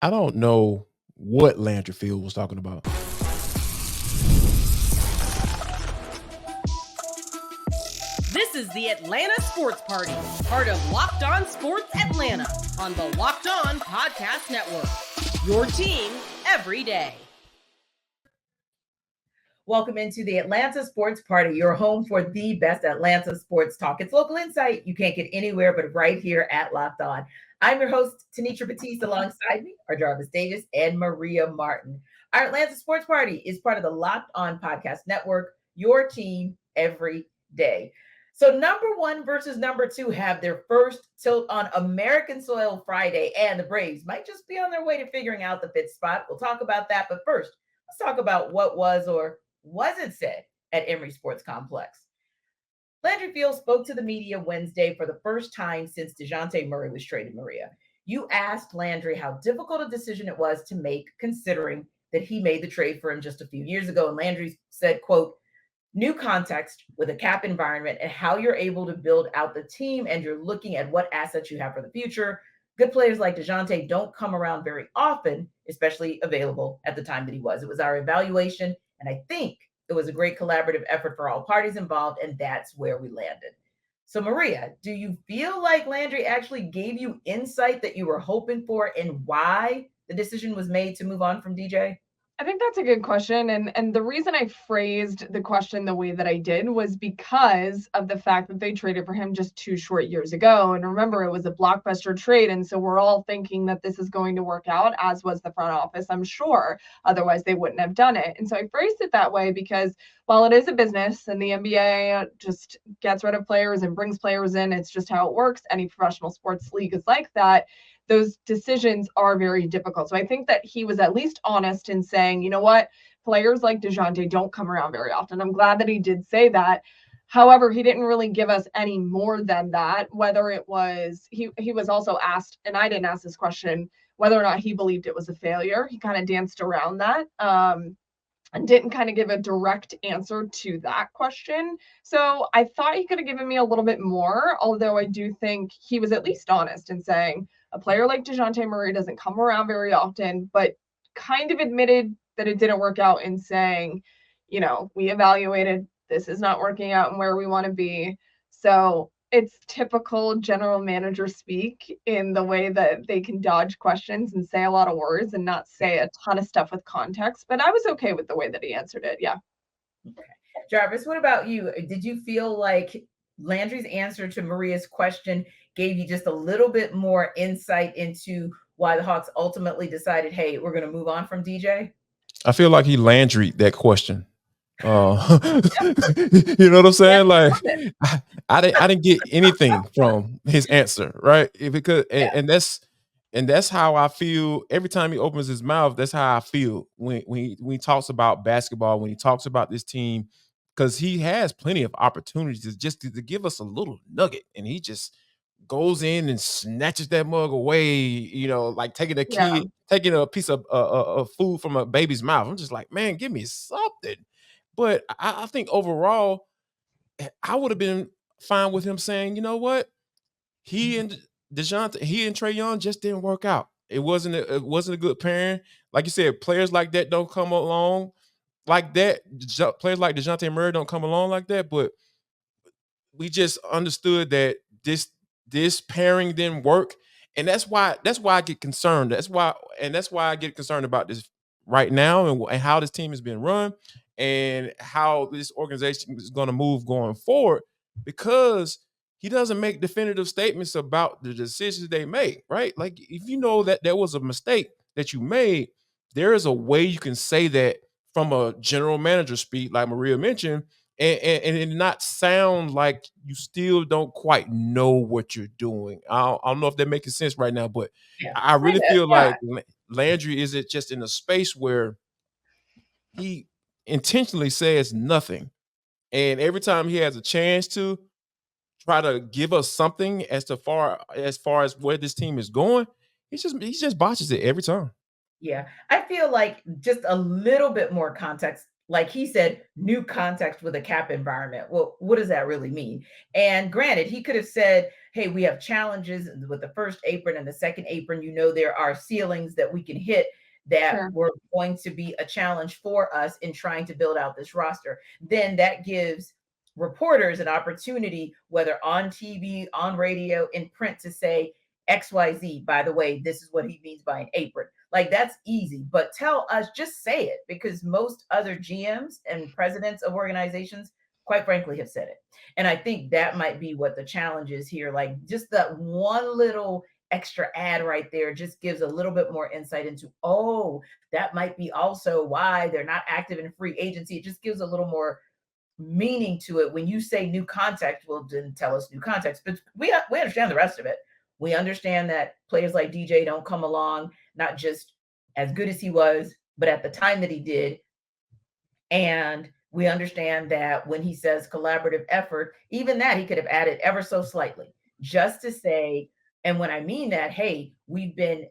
I don't know what Landry Fields was talking about. This is the Atlanta Sports Party, part of Locked On Sports Atlanta on the Locked On Podcast Network. Your team every day. Welcome into the Atlanta Sports Party, your home for the best Atlanta sports talk. It's local insight you can't get anywhere but right here at Locked On. I'm your host, Tenitra Batiste. Alongside me are Jarvis Davis and Maria Martin. Our Atlanta Sports Party is part of the Locked On Podcast Network, your team every day. So number one versus number two have their first tilt on American soil Friday, and the Braves might just be on their way to figuring out the fifth spot. We'll talk about that, but first, let's talk about what was or wasn't said at Emory Sports Complex. Landry Fields spoke to the media Wednesday for the first time since Dejounte Murray was traded, Maria. You asked Landry how difficult a decision it was to make, considering that he made the trade for him just a few years ago. And Landry said, quote, new context with a cap environment and how you're able to build out the team, and you're looking at what assets you have for the future. Good players like Dejounte don't come around very often, especially available at the time that he was. It was our evaluation, and I think it was a great collaborative effort for all parties involved, and that's where we landed. So, Maria, do you feel like Landry actually gave you insight that you were hoping for and why the decision was made to move on from DJ? I think that's a good question. And the reason I phrased the question the way that I did was because of the fact that they traded for him just 2 short years ago. And remember, it was a blockbuster trade. And so we're all thinking that this is going to work out, as was the front office, I'm sure. Otherwise, they wouldn't have done it. And so I phrased it that way because while it is a business and the NBA just gets rid of players and brings players in, it's just how it works. Any professional sports league is like that. Those decisions are very difficult. So I think that he was at least honest in saying, you know what, players like Dejounte don't come around very often. I'm glad that he did say that. However, he didn't really give us any more than that, whether it was, he was also asked, and I didn't ask this question, whether or not he believed it was a failure. He kind of danced around that. And didn't kind of give a direct answer to that question. So I thought he could have given me a little bit more, although I do think he was at least honest in saying a player like Dejounte Murray doesn't come around very often, but kind of admitted that it didn't work out in saying, you know, we evaluated, this is not working out and where we want to be. So it's typical general manager speak in the way that they can dodge questions and say a lot of words and not say a ton of stuff with context. But I was okay with the way that he answered it. Yeah. Okay. Jarvis, what about you? Did you feel like Landry's answer to Maria's question gave you just a little bit more insight into why the Hawks ultimately decided, hey, we're going to move on from DJ? I feel like he Landry'd that question. You know what I'm saying? Like I didn't get anything from his answer, right? Because and that's how I feel every time he opens his mouth. That's how I feel when he talks about basketball, when he talks about this team, because he has plenty of opportunities just to give us a little nugget, and he just goes in and snatches that mug away, you know, like taking a piece of food from a baby's mouth. I'm just like, man, give me something. But I think overall, I would have been fine with him saying, you know what, he and Trae Young just didn't work out. It wasn't a good pairing. Like you said, players like that don't come along like that. Players like Dejounte Murray don't come along like that. But we just understood that this pairing didn't work, and that's why I get concerned. That's why I get concerned about this right now and how this team has been run and how this organization is going to move going forward, because he doesn't make definitive statements about the decisions they make, right? Like, if you know that there was a mistake that you made, there is a way you can say that from a general manager speak, like Maria mentioned, and it not sound like you still don't quite know what you're doing. I don't know if that making sense right now, but I really feel like Landry is it just in a space where he intentionally says nothing, and every time he has a chance to try to give us something as far as where this team is going, he just botches it every time. Yeah, I feel like just a little bit more context. Like he said, new context with a cap environment. Well, what does that really mean? And granted, he could have said hey, we have challenges with the first apron and the second apron. There are ceilings that we can hit that Sure. were going to be a challenge for us in trying to build out this roster. Then that gives reporters an opportunity, whether on TV, on radio, in print, to say XYZ, by the way, this is what he means by an apron. Like, that's easy, but tell us, just say it, because most other GMs and presidents of organizations, quite frankly, have said it. And I think that might be what the challenge is here. Like, just that one little extra ad right there just gives a little bit more insight into, oh, that might be also why they're not active in free agency. It just gives a little more meaning to it. When you say new context, well, then tell us new context. But we understand the rest of it. We understand that players like DJ don't come along, not just as good as he was, but at the time that he did. And we understand that when he says collaborative effort, even that he could have added ever so slightly, just to say, and when I mean that, hey, we've been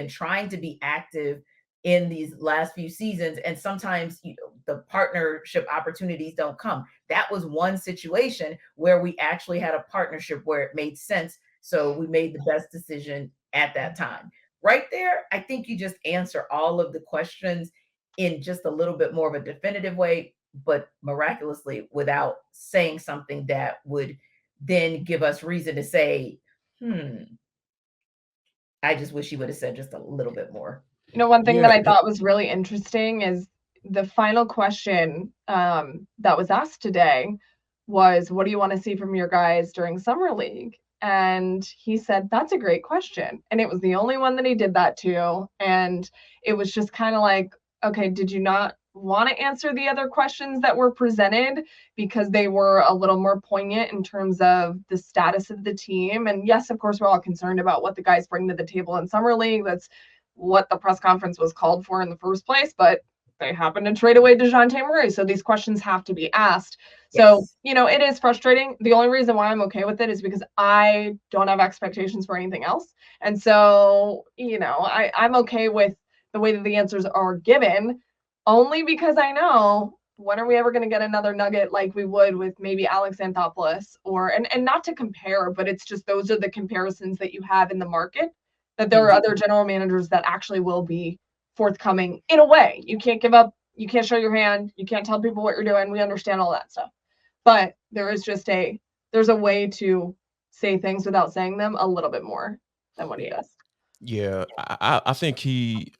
trying to be active in these last few seasons, and sometimes the partnership opportunities don't come. That was one situation where we actually had a partnership where it made sense, so we made the best decision at that time. Right there, I think you just answer all of the questions in just a little bit more of a definitive way, but miraculously without saying something that would then give us reason to say, I just wish he would have said just a little bit more. One thing that Yeah, I thought was really interesting is the final question that was asked today was, what do you want to see from your guys during Summer League? And he said, that's a great question. And it was the only one that he did that to. And it was just kind of like, okay, did you not want to answer the other questions that were presented because they were a little more poignant in terms of the status of the team? And yes, of course, we're all concerned about what the guys bring to the table in Summer League. That's what the press conference was called for in the first place, but they happen to trade away Dejounte Murray. So these questions have to be asked. So, it is frustrating. The only reason why I'm okay with it is because I don't have expectations for anything else. And so, I'm okay with the way that the answers are given, only because I know, when are we ever going to get another nugget like we would with maybe Alex Anthopoulos, and not to compare, but it's just, those are the comparisons that you have in the market, that there are other general managers that actually will be forthcoming in a way. You can't give up. You can't show your hand. You can't tell people what you're doing. We understand all that stuff. But there is just there's a way to say things without saying them a little bit more than what he does. yeah. I think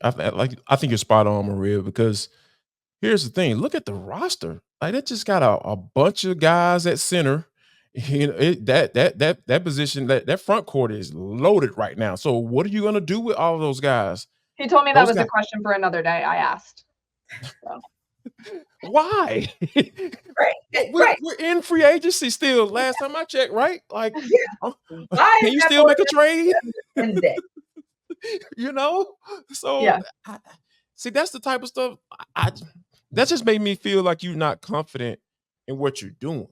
I think you're spot on, Maria, because here's the thing. Look at the roster. Like, they just got a bunch of guys at center. That position, that front court is loaded right now. So what are you gonna do with all of those guys? He told me that Those was a guys, question for another day. I asked. So. why? Right. We're in free agency still. Last time I checked, right? Like, Why can is you that still make a trade? Wednesday? So Yeah. see, that's the type of stuff. That just made me feel like you're not confident in what you're doing.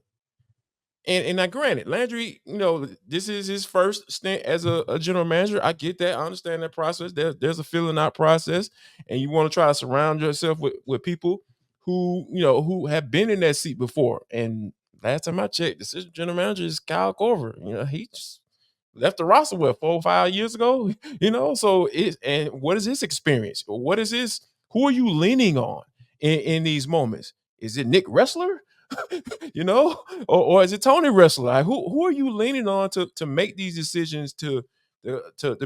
And now, granted, Landry, this is his first stint as a general manager. I get that. I understand that process. There's a filling out process, and you want to try to surround yourself with people who have been in that seat before. And last time I checked, the assistant general manager is Kyle Korver. He just left the roster 4 or 5 years ago. So and what is his experience? What is his? Who are you leaning on in these moments? Is it Nick Wrestler? Or is it Tony Wrestler? Like, who are you leaning on to make these decisions, to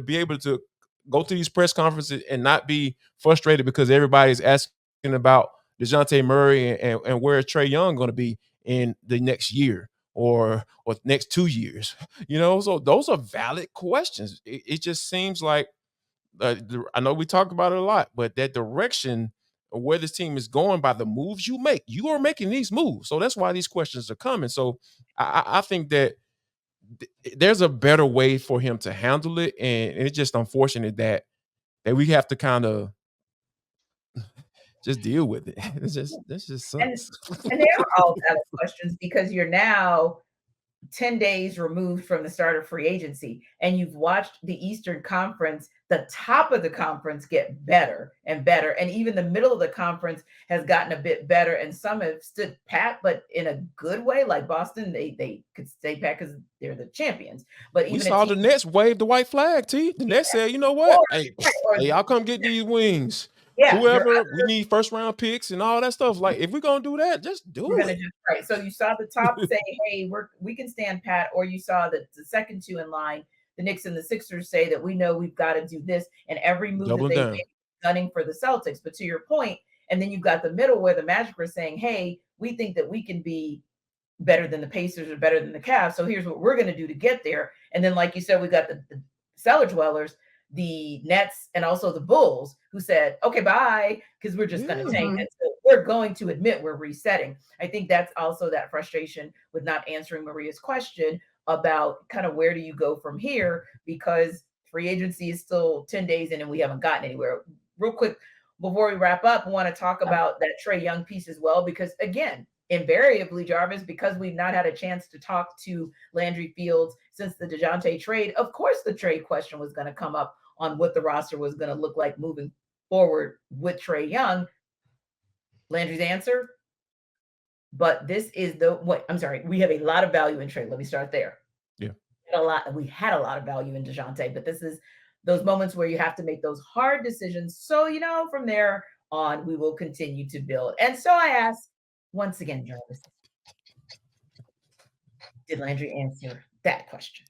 be able to go to these press conferences and not be frustrated because everybody's asking about Dejounte Murray and where is Trae Young going to be in the next year or next 2 years? So those are valid questions. It just seems like, I know we talk about it a lot, but that direction of where this team is going by the moves you make, you are making these moves. So that's why these questions are coming. So I think that there's a better way for him to handle it. And it's just unfortunate that we have to kind of just deal with it. This just And sucks. they are all valid questions, because you're now 10 days removed from the start of free agency, and you've watched the Eastern Conference, the top of the conference, get better and better. And even the middle of the conference has gotten a bit better. And some have stood pat, but in a good way, like Boston, they could stay pat because they're the champions. But We even a saw team, the Nets wave the white flag, T. The Nets said, you know or, what? Hey, or hey, y'all come get these wings. yeah, your Whoever, we need first round picks and all that stuff. Like, if we're gonna do that, just we're do gonna it. just right. So you saw the top say, "Hey, we can stand pat," or you saw that the second two in line, the Knicks and the Sixers, say that we know we've got to do this, and every move that Doubling they down. make gunning for the Celtics. But to your point, and then you've got the middle where the Magic are saying, "Hey, we think that we can be better than the Pacers or better than the Cavs. So here's what we're going to do to get there." And then, like you said, we got the cellar dwellers, the Nets, and also the Bulls, who said, "Okay, bye," because we're just going to Yeah. tank it. So we're going to admit we're resetting. I think that's also that frustration with not answering Maria's question about kind of where do you go from here, because free agency is still 10 days in and we haven't gotten anywhere. Real quick, before we wrap up, I want to talk about that Trae Young piece as well, because again, invariably, Jarvis, because we've not had a chance to talk to Landry Fields since the Dejounte trade, of course the trade question was going to come up on what the roster was going to look like moving forward with Trae Young. Landry's answer, but this is the what I'm sorry, we have a lot of value in Trey. Let me start there. Yeah. We had a lot of value in Dejounte, but this is those moments where you have to make those hard decisions. So, from there on, we will continue to build. And so I ask once again, Jarvis, did Landry answer that question?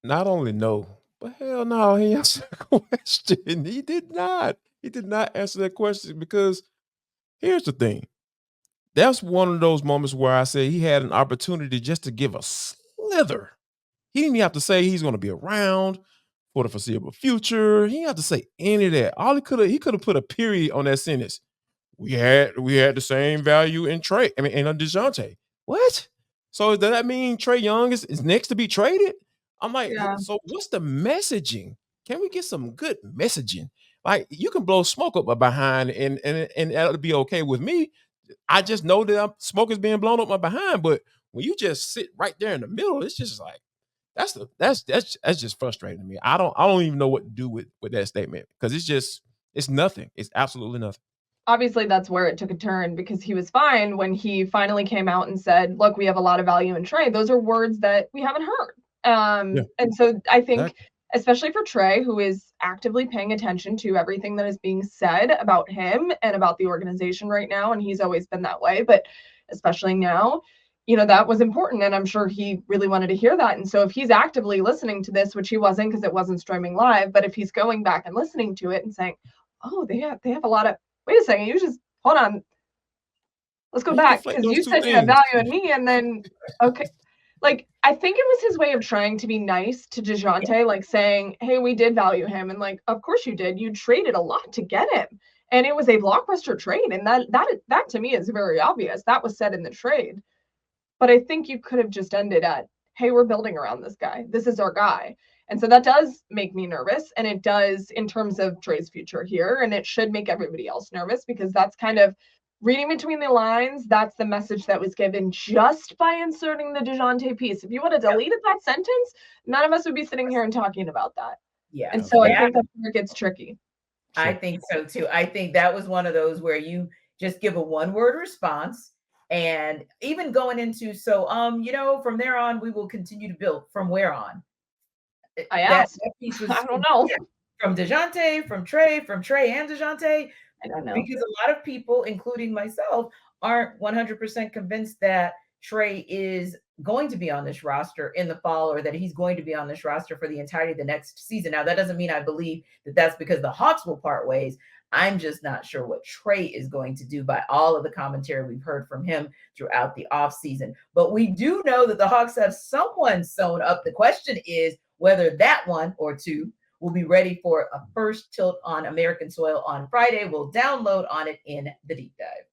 Not only no, but hell no, he answered the question. He did not. He did not answer that question because here's the thing. That's one of those moments where I say he had an opportunity just to give a slither. He didn't even have to say he's going to be around for the foreseeable future. He didn't have to say any of that. All he could have put a period on that sentence. We had the same value in Trey. I mean, in Dejounte. What? So does that mean Trae Young is next to be traded? I'm like, Yeah. so what's the messaging? Can we get some good messaging? Like you can blow smoke up my behind and that'll be okay with me. I just know that smoke is being blown up my behind. But when you just sit right there in the middle, it's just like that's just frustrating to me. I don't even know what to do with that statement because it's nothing. It's absolutely nothing. Obviously that's where it took a turn because he was fine when he finally came out and said, look, we have a lot of value in Trey. Those are words that we haven't heard. Yeah, And so I think, exactly. especially for Trey, who is actively paying attention to everything that is being said about him and about the organization right now, and he's always been that way, but especially now, that was important. And I'm sure he really wanted to hear that. And so if he's actively listening to this, which he wasn't because it wasn't streaming live, but if he's going back and listening to it and saying, oh, they have a lot of, wait a second, you just hold on. Let's go You back conflate because those you two said you have things. value in me, and then okay. Like I think it was his way of trying to be nice to Dejounte, like saying, "Hey, we did value him," and like, of course you did. You traded a lot to get him, and it was a blockbuster trade, and that to me is very obvious. That was said in the trade, but I think you could have just ended at, "Hey, we're building around this guy. This is our guy." And so that does make me nervous, and it does in terms of Trey's future here, and it should make everybody else nervous because that's kind of reading between the lines. That's the message that was given just by inserting the Dejounte piece. If you would have deleted that sentence, none of us would be sitting here and talking about that. Yeah. And so I Yeah, think that's where it gets tricky. I So think so too. I think that was one of those where you just give a one word response. And even going into, so, from there on, we will continue to build. From where on? I That, asked. that piece I was, don't know. yeah, from Dejounte, from Trey and Dejounte, I don't know. because a lot of people, including myself, aren't 100% convinced that Trey is going to be on this roster in the fall, or that he's going to be on this roster for the entirety of the next season. Now, that doesn't mean I believe that that's because the Hawks will part ways. I'm just not sure what Trey is going to do by all of the commentary we've heard from him throughout the offseason. But we do know that the Hawks have someone sewn up. The question is whether that one or two will be ready for a first tilt on American soil on Friday. We'll download on it in the deep dive.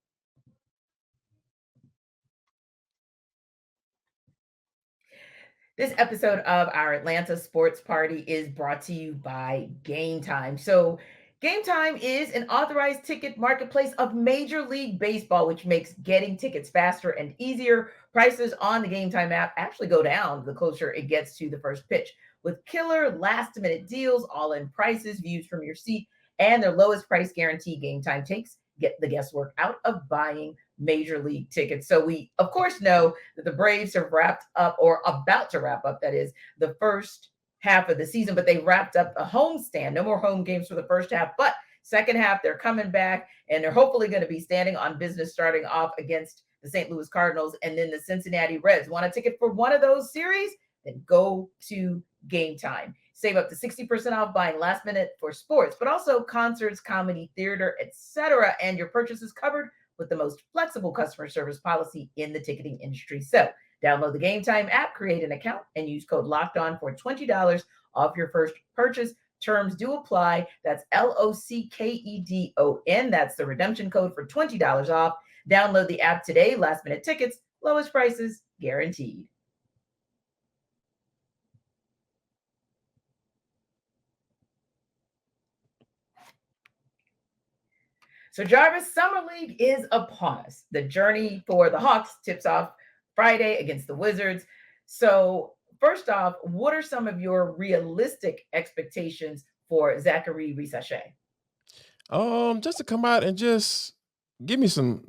This episode of our Atlanta Sports Party is brought to you by Game Time. So, Game Time is an authorized ticket marketplace of Major League Baseball, which makes getting tickets faster and easier. Prices on the Game Time app actually go down the closer it gets to the first pitch. With killer last minute deals, all in prices, views from your seat, and their lowest price guarantee, Game Time takes get the guesswork out of buying major league tickets. So we, of course, know that the Braves have wrapped up or about to wrap up, that is, the first half of the season, but they wrapped up a homestand. No more home games for the first half, but second half, they're coming back and they're hopefully going to be standing on business starting off against the St. Louis Cardinals and then the Cincinnati Reds. Want a ticket for one of those series? Then go to Game Time. Save up to 60% off buying last minute for sports, but also concerts, comedy, theater, etc. And your purchase is covered with the most flexible customer service policy in the ticketing industry. So download the Game Time app, create an account, and use code LOCKEDON for $20 off your first purchase. Terms do apply. That's LOCKEDON. That's the redemption code for $20 off. Download the app today. Last minute tickets, lowest prices guaranteed. So, Jarvis, Summer League is upon us. The journey for the Hawks tips off Friday against the Wizards. So, first off, what are some of your realistic expectations for Zacharie Risacher? Just to come out and just give me some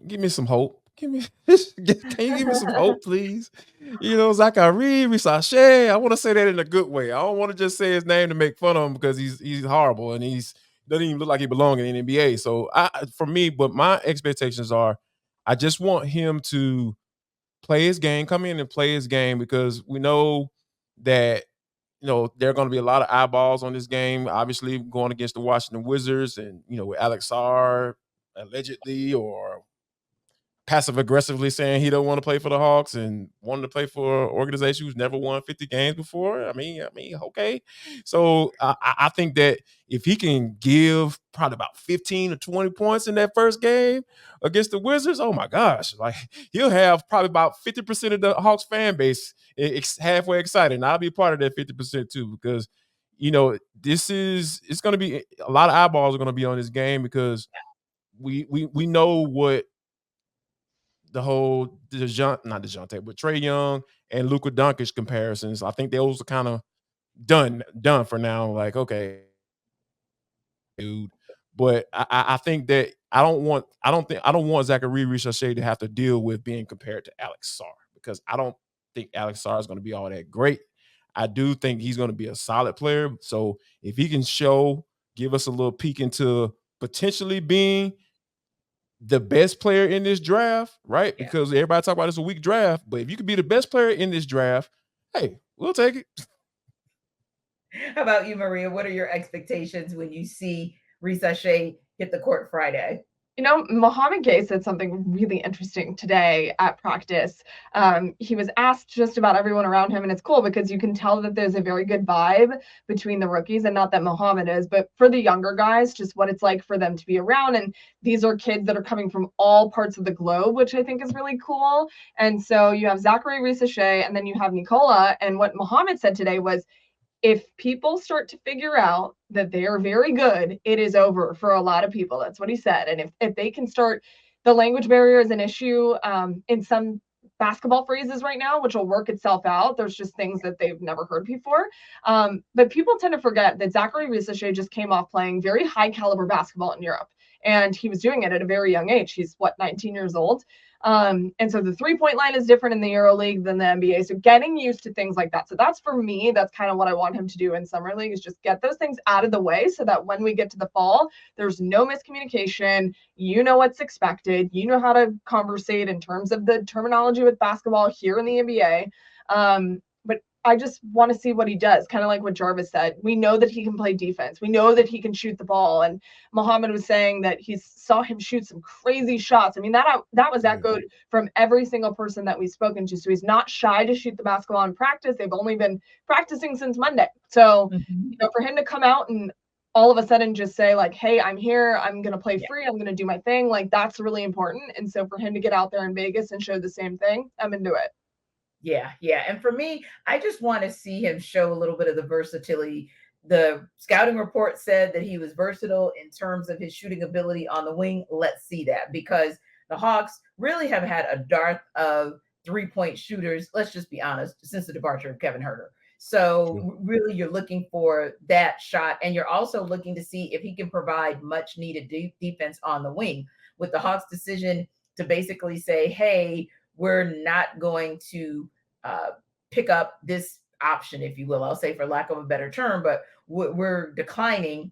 hope. Give me can you give me some hope, please? Zacharie, Risacher. I want to say that in a good way. I don't want to just say his name to make fun of him because he's horrible and he's doesn't even look like he belongs in the NBA. So for me, but my expectations are I just want him to play his game, come in and play his game because we know that there are going to be a lot of eyeballs on this game. Obviously, going against the Washington Wizards, and with Alex Sarr allegedly or passive aggressively saying he don't want to play for the Hawks and wanting to play for an organization who's never won 50 games before. Okay. So I think that if he can give probably about 15 or 20 points in that first game against the Wizards, oh my gosh, like he'll have probably about 50% of the Hawks fan base halfway excited. And I'll be part of that 50% too, because it's going to be a lot of eyeballs are going to be on this game because we know what the whole not Dejounte, but Trae Young and Luka Doncic comparisons. I think those are kind of done for now. Like, okay, dude. But I think that I don't want Zacharie Risacher to have to deal with being compared to Alex Sarr because I don't think Alex Sarr is going to be all that great. I do think he's going to be a solid player. So if he can give us a little peek into potentially being the best player in this draft, right? Yeah. Because everybody talk about it's a weak draft, but if you could be the best player in this draft, hey, we'll take it. How about you, Maria? What are your expectations when you see Risacher hit the court Friday? Mohamed Gay said something really interesting today at practice. He was asked just about everyone around him, and it's cool because you can tell that there's a very good vibe between the rookies, and not that Mohamed is, but for the younger guys, just what it's like for them to be around. And these are kids that are coming from all parts of the globe, which I think is really cool. And so you have Zacharie Risacher, and then you have Nicola. And what Mohamed said today was, if people start to figure out that they are very good, it is over for a lot of people. That's what he said. And if they can start, the language barrier is an issue in some basketball phrases right now, which will work itself out. There's just things that they've never heard before. But people tend to forget that Zacharie Risacher just came off playing very high caliber basketball in Europe. And he was doing it at a very young age. He's 19 years old. And so the 3-point line is different in the EuroLeague than the NBA. So getting used to things like that. So that's for me, that's kind of what I want him to do in Summer League is just get those things out of the way so that when we get to the fall, there's no miscommunication. You know what's expected. You know how to conversate in terms of the terminology with basketball here in the NBA. But I just want to see what he does. Kind of like what Jarvis said. We know that he can play defense. We know that he can shoot the ball. And Mohamed was saying that he saw him shoot some crazy shots. I mean, that was that good from every single person that we've spoken to. So he's not shy to shoot the basketball in practice. They've only been practicing since Monday. So, for him to come out and all of a sudden just say like, hey, I'm here, I'm going to play free, I'm going to do my thing. Like, that's really important. And so for him to get out there in Vegas and show the same thing, I'm into it. Yeah. And for me, I just want to see him show a little bit of the versatility The scouting report said that he was versatile in terms of his shooting ability on the wing. Let's see that, because the Hawks really have had a dearth of 3-point shooters, let's just be honest, since the departure of Kevin Huerter. So really you're looking for that shot, and you're also looking to see if he can provide much needed defense on the wing. With the Hawks' decision to basically say, hey, we're not going to pick up this option, if you will, I'll say for lack of a better term, but we're declining,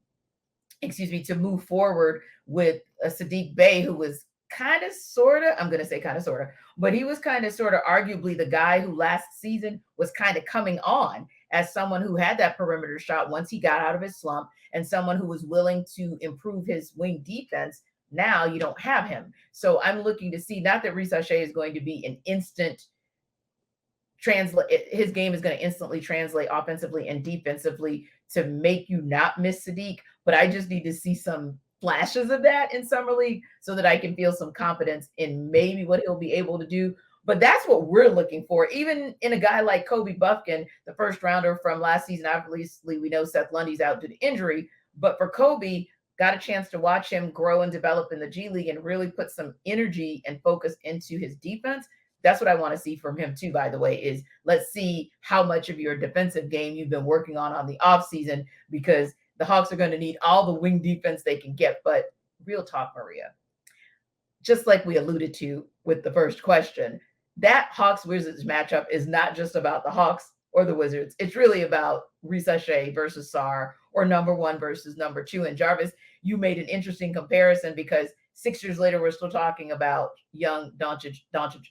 to move forward with a Saddiq Bey, who was kind of, sort of, I'm going to say kind of, sort of, but he was kind of, sort of, arguably the guy who last season was kind of coming on as someone who had that perimeter shot once he got out of his slump, and someone who was willing to improve his wing defense. Now you don't have him. So I'm looking to see, not that Risacher is going to be an instant translate, his game is going to instantly translate offensively and defensively to make you not miss Saddiq, but I just need to see some flashes of that in summer league so that I can feel some confidence in maybe what he'll be able to do. But that's what we're looking for, even in a guy like Kobe Buffkin, the first rounder from last season. Obviously, we know Seth Lundy's out due to injury, but for Kobe, got a chance to watch him grow and develop in the G League and really put some energy and focus into his defense. That's what I want to see from him too, by the way, is let's see how much of your defensive game you've been working on the offseason, because the Hawks are going to need all the wing defense they can get. But real talk, Maria, just like we alluded to with the first question, that Hawks-Wizards matchup is not just about the Hawks or the Wizards. It's really about Risacher versus Sarr, or number one versus number two. And Jarvis, you made an interesting comparison, because 6 years later, we're still talking about Young, Doncic,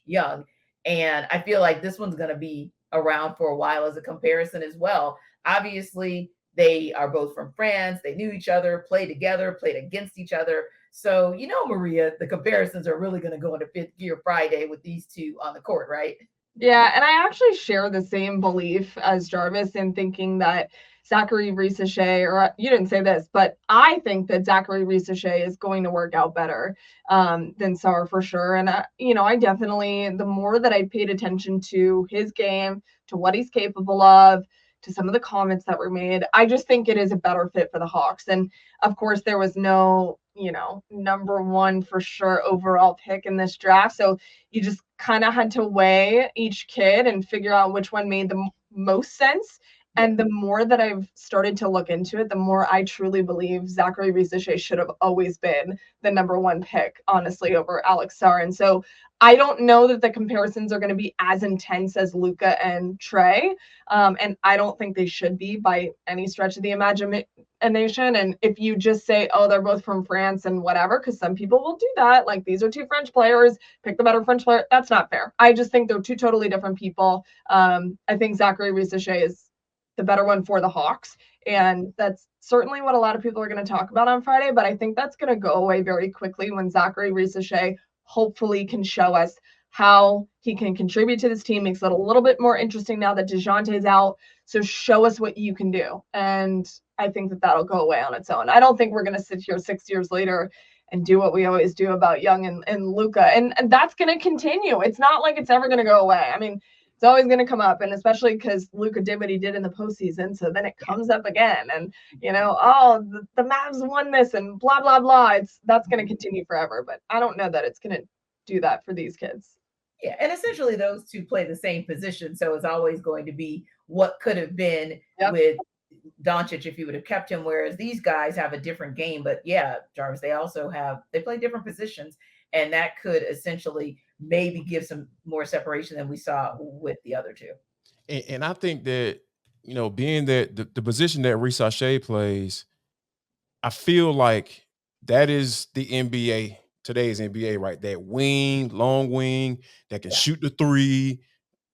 Young. And I feel like this one's going to be around for a while as a comparison as well. Obviously, they are both from France. They knew each other, played together, played against each other. So, Maria, the comparisons are really going to go into Fifth Gear Friday with these two on the court, right? Yeah, and I actually share the same belief as Jarvis in thinking that Zacharie Risacher, or you didn't say this, but I think that Zacharie Risacher is going to work out better than Sarr for sure. And, I definitely, the more that I paid attention to his game, to what he's capable of, to some of the comments that were made, I just think it is a better fit for the Hawks. And of course, there was no, number one for sure overall pick in this draft. So you just kind of had to weigh each kid and figure out which one made the most sense. And the more that I've started to look into it, the more I truly believe Zacharie Risacher should have always been the number one pick, honestly, over Alex Sarr. And so I don't know that the comparisons are going to be as intense as Luka and Trey. And I don't think they should be by any stretch of the imagination. And if you just say, oh, they're both from France and whatever, because some people will do that, like these are two French players, pick the better French player. That's not fair. I just think they're two totally different people. I think Zacharie Risacher is the better one for the Hawks. And that's certainly what a lot of people are going to talk about on Friday, but I think that's going to go away very quickly when Zacharie Risacher hopefully can show us how he can contribute to this team, makes it a little bit more interesting now that Dejounte is out. So show us what you can do. And I think that that'll go away on its own. I don't think we're going to sit here 6 years later and do what we always do about Young and Luka. And that's going to continue. It's not like it's ever going to go away. I mean, it's always going to come up, and especially because Luka did what he did in the postseason, so then it comes up again, and the Mavs won this, and blah blah blah. That's going to continue forever, but I don't know that it's going to do that for these kids. Yeah, and essentially those two play the same position, so it's always going to be what could have been with Doncic if you would have kept him. Whereas these guys have a different game, but yeah, Jarvis, they play different positions, and that could essentially maybe give some more separation than we saw with the other two. And I think that, being that the position that Risacher plays, I feel like that is the NBA, today's NBA, right? That wing, long wing that can shoot the three,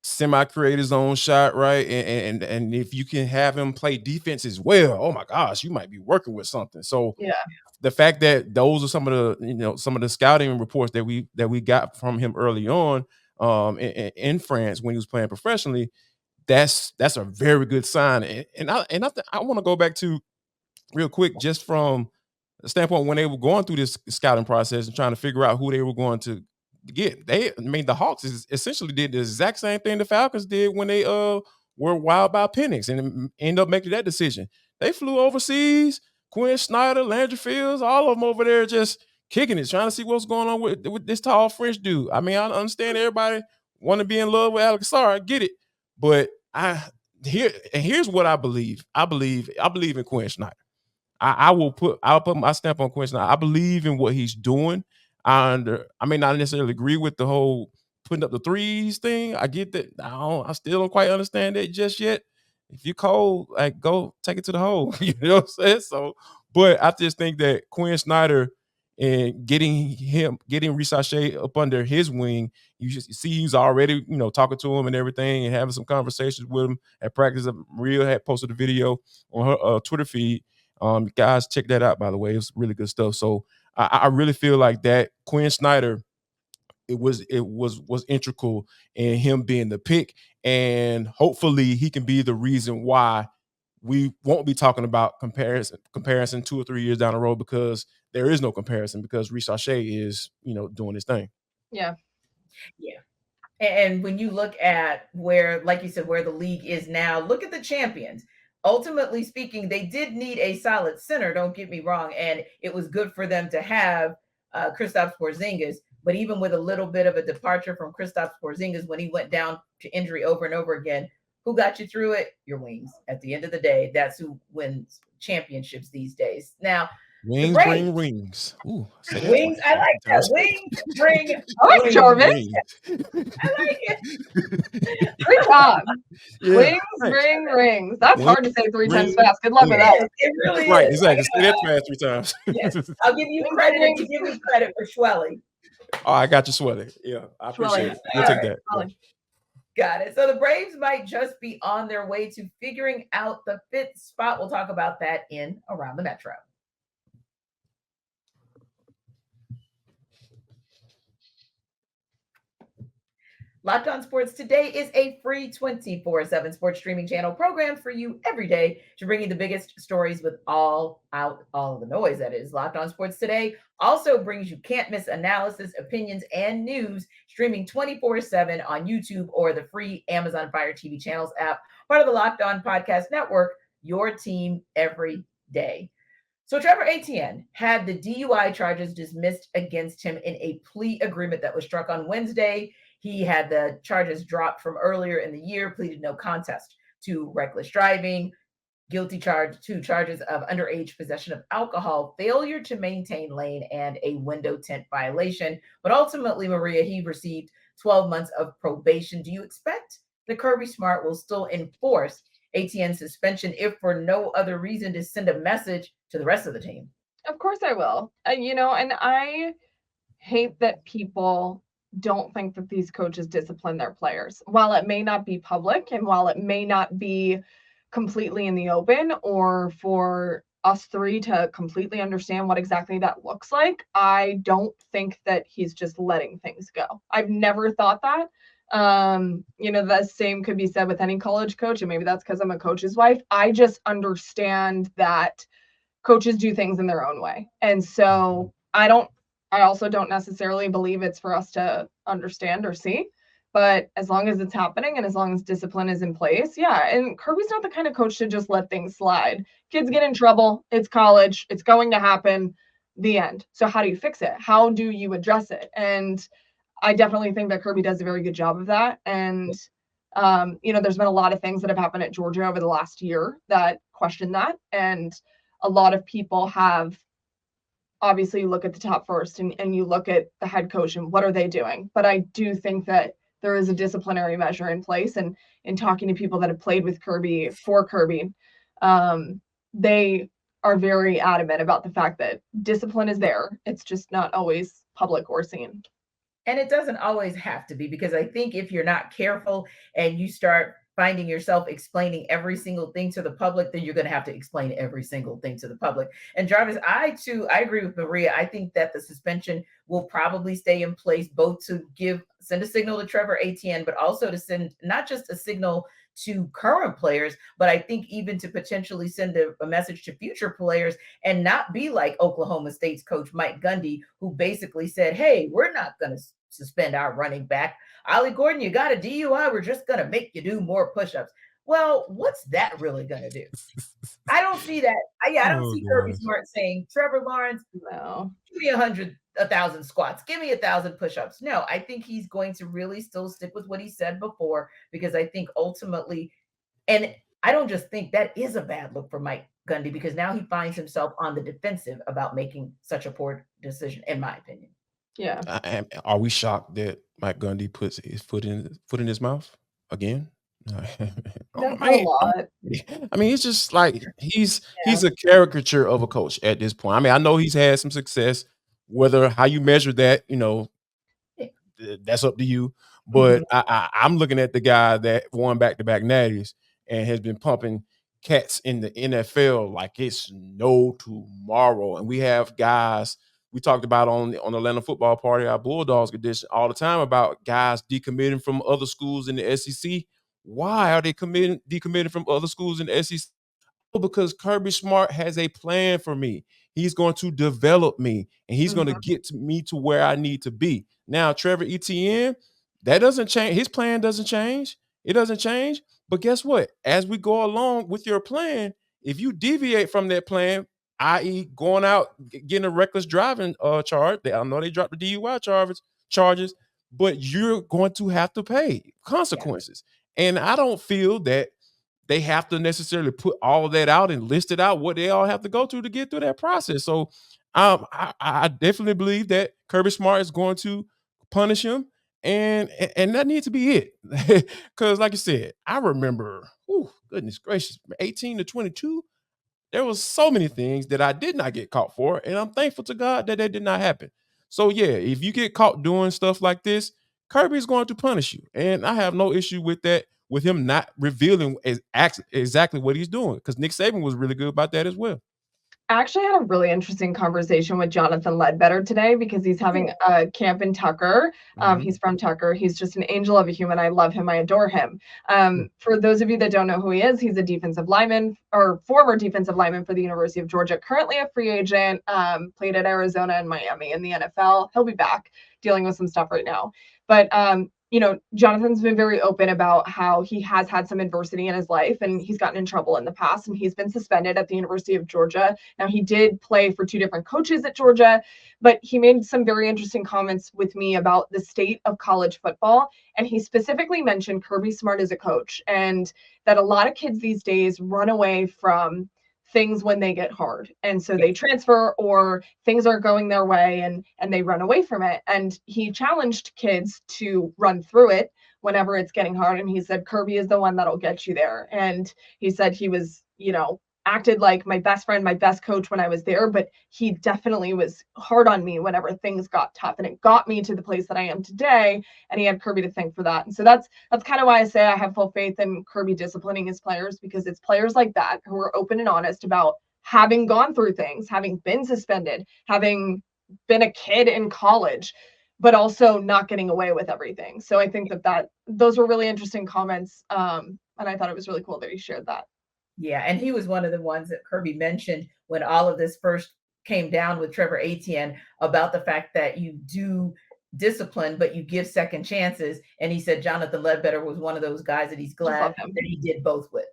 semi-create his own shot, right? And if you can have him play defense as well, oh my gosh, you might be working with something. So the fact that those are some of the scouting reports that we got from him early on in France when he was playing professionally, that's a very good sign. And I want to go back to real quick, just from the standpoint when they were going through this scouting process and trying to figure out who they were going to get. The Hawks essentially did the exact same thing the Falcons did when they were wild by Penix and ended up making that decision. They flew overseas. Quinn Snyder, Landry Fields, all of them over there just kicking it, trying to see what's going on with this tall French dude. I mean, I understand everybody want to be in love with Alex Sarr. I get it. But here's what I believe. I believe in Quinn Snyder. I'll put my stamp on Quinn Snyder. I believe in what he's doing. I may not necessarily agree with the whole putting up the threes thing. I get that. I still don't quite understand it just yet. If you're cold, like, go take it to the hole. You know what I'm saying? So, but I just think that Quinn Snyder and getting Risacher up under his wing, you just see he's already, talking to him and everything and having some conversations with him at practice. Maria had posted a video on her Twitter feed. Guys, check that out, by the way. It's really good stuff. So I really feel like that Quinn Snyder, it was integral in him being the pick, and hopefully he can be the reason why we won't be talking about comparison 2 or 3 years down the road, because there is no comparison, because Risacher is, doing his thing. Yeah. Yeah. And when you look at where, like you said, where the league is now, look at the champions. Ultimately speaking, they did need a solid center, don't get me wrong, and it was good for them to have Kristaps Porzingis. But even with a little bit of a departure from Kristaps Porzingis when he went down to injury over and over again, who got you through it? Your wings. At the end of the day, that's who wins championships these days. Now, wings bring rings. Ooh, wings. I like that. Wings bring. I like Jarvis. I like it. 3 times. Yeah. Wings bring rings. That's hard to say 3 times fast. Good luck with that. It really right, is. Exactly. Say that fast 3 times. Yes. I'll give you credit if you give me credit for Schwelly. Oh, I got you, Swelly. Yeah, I appreciate it. We'll take that. Yeah. Got it. So the Braves might just be on their way to figuring out the 5th spot. We'll talk about that in Around the Metro. Locked On Sports Today is a free 24/7 sports streaming channel programmed for you every day to bring you the biggest stories with all of the noise. That is, Locked On Sports Today also brings you can't miss analysis, opinions, and news streaming 24/7 on YouTube or the free Amazon Fire TV channels app, part of the Locked On Podcast Network, your team every day. So Trevor Etienne had the DUI charges dismissed against him in a plea agreement that was struck on Wednesday. He had the charges dropped from earlier in the year, pleaded no contest to reckless driving, guilty to charges of underage possession of alcohol, failure to maintain lane, and a window tint violation. But ultimately, Maria, he received 12 months of probation. Do you expect that Kirby Smart will still enforce Etienne's suspension, if for no other reason to send a message to the rest of the team? Of course I will. And I hate that people don't think that these coaches discipline their players. While it may not be public and while it may not be completely in the open, or for us 3 to completely understand what exactly that looks like, I don't think that he's just letting things go. I've never thought that. The same could be said with any college coach, and maybe that's because I'm a coach's wife. I just understand that coaches do things in their own way. And so I also don't necessarily believe it's for us to understand or see, but as long as it's happening and as long as discipline is in place, yeah. And Kirby's not the kind of coach to just let things slide. Kids get in trouble. It's college. It's going to happen. The end. So how do you fix it? How do you address it? And I definitely think that Kirby does a very good job of that. And, there's been a lot of things that have happened at Georgia over the last year that question that. And a lot of people have, obviously, you look at the top first and you look at the head coach and what are they doing? But I do think that there is a disciplinary measure in place. And in talking to people that have played with Kirby, for Kirby, they are very adamant about the fact that discipline is there. It's just not always public or seen. And it doesn't always have to be, because I think if you're not careful and you start finding yourself explaining every single thing to the public, then you're going to have to explain every single thing to the public. And Jarvis, I agree with Maria. I think that the suspension will probably stay in place, both to send a signal to Trevor Etienne, but also to send not just a signal to current players, but I think even to potentially send a message to future players, and not be like Oklahoma State's coach Mike Gundy, who basically said, hey, we're not going to suspend our running back. Ollie Gordon, you got a DUI. We're just going to make you do more push-ups. Well, what's that really going to do? I don't see that. I don't Oh see Kirby gosh. Smart saying, Trevor Lawrence, No. give me 1,000 squats, give me 1,000 push-ups. No, I think he's going to really still stick with what he said before, because I think ultimately, and I don't just think that is a bad look for Mike Gundy, because now he finds himself on the defensive about making such a poor decision, in my opinion. Yeah. Are we shocked that Mike Gundy puts his foot in his mouth again? Not a Man, lot. I mean, it's just like he's Yeah. a caricature of a coach at this point. I mean, I know he's had some success. Whether how you measure that, that's up to you. Mhm. But I'm looking at the guy that won back-to-back natties and has been pumping cats in the NFL like it's no tomorrow. And we have guys we talked about on the Atlanta Football Party, our Bulldogs edition, all the time about guys decommitting from other schools in the SEC. Why are they decommitting from other schools in the SEC? Because Kirby Smart has a plan for me. He's going to develop me and he's going to Mhm. get me to where I need to be. Now, Trevor Etienne, that doesn't change. His plan doesn't change. It doesn't change. But guess what? As we go along with your plan, if you deviate from that plan, i.e., going out getting a reckless driving charge, I know they dropped the DUI charges, but you're going to have to pay consequences. And I don't feel that they have to necessarily put all of that out and list it out what they all have to go to get through that process. So I definitely believe that Kirby Smart is going to punish him, and that needs to be it. Because, like I said, I remember, goodness gracious, 18 to 22. There was so many things that I did not get caught for, and I'm thankful to God that did not happen. So yeah, if you get caught doing stuff like this, Kirby is going to punish you, and I have no issue with that. With him not revealing exactly what he's doing, because Nick Saban was really good about that as well. I actually had a really interesting conversation with Jonathan Ledbetter today because he's having a camp in Tucker. He's from Tucker. He's just an angel of a human. I love him. I adore him. For those of you that don't know who he is, he's a defensive lineman or former defensive lineman for the University of Georgia, currently a free agent, played at Arizona and Miami in the NFL. He'll be back dealing with some stuff right now. But Jonathan's been very open about how he has had some adversity in his life and he's gotten in trouble in the past and he's been suspended at the University of Georgia. Now, he did play for two different coaches at Georgia, but he made some very interesting comments with me about the state of college football. And he specifically mentioned Kirby Smart as a coach and that a lot of kids these days run away from things when they get hard. And so they transfer or things aren't going their way and they run away from it. And he challenged kids to run through it whenever it's getting hard. And he said, Kirby is the one that'll get you there. And he said he was, acted like my best friend, my best coach when I was there, but he definitely was hard on me whenever things got tough and it got me to the place that I am today. And he had Kirby to thank for that. And so that's kind of why I say I have full faith in Kirby disciplining his players, because it's players like that who are open and honest about having gone through things, having been suspended, having been a kid in college, but also not getting away with everything. So I think that those were really interesting comments. And I thought it was really cool that he shared that. Yeah, and he was one of the ones that Kirby mentioned when all of this first came down with Trevor Etienne about the fact that you do discipline, but you give second chances. And he said Jonathan Ledbetter was one of those guys that he's glad that he did both with.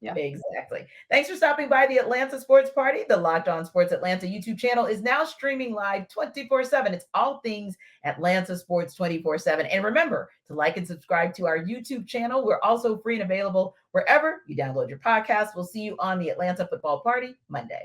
Yeah, exactly. Thanks for stopping by the Atlanta Sports Party. The Locked On Sports Atlanta YouTube channel is now streaming live 24/7. It's all things Atlanta Sports 24/7. And remember to like and subscribe to our YouTube channel. We're also free and available wherever you download your podcast. We'll see you on the Atlanta Football Party Monday.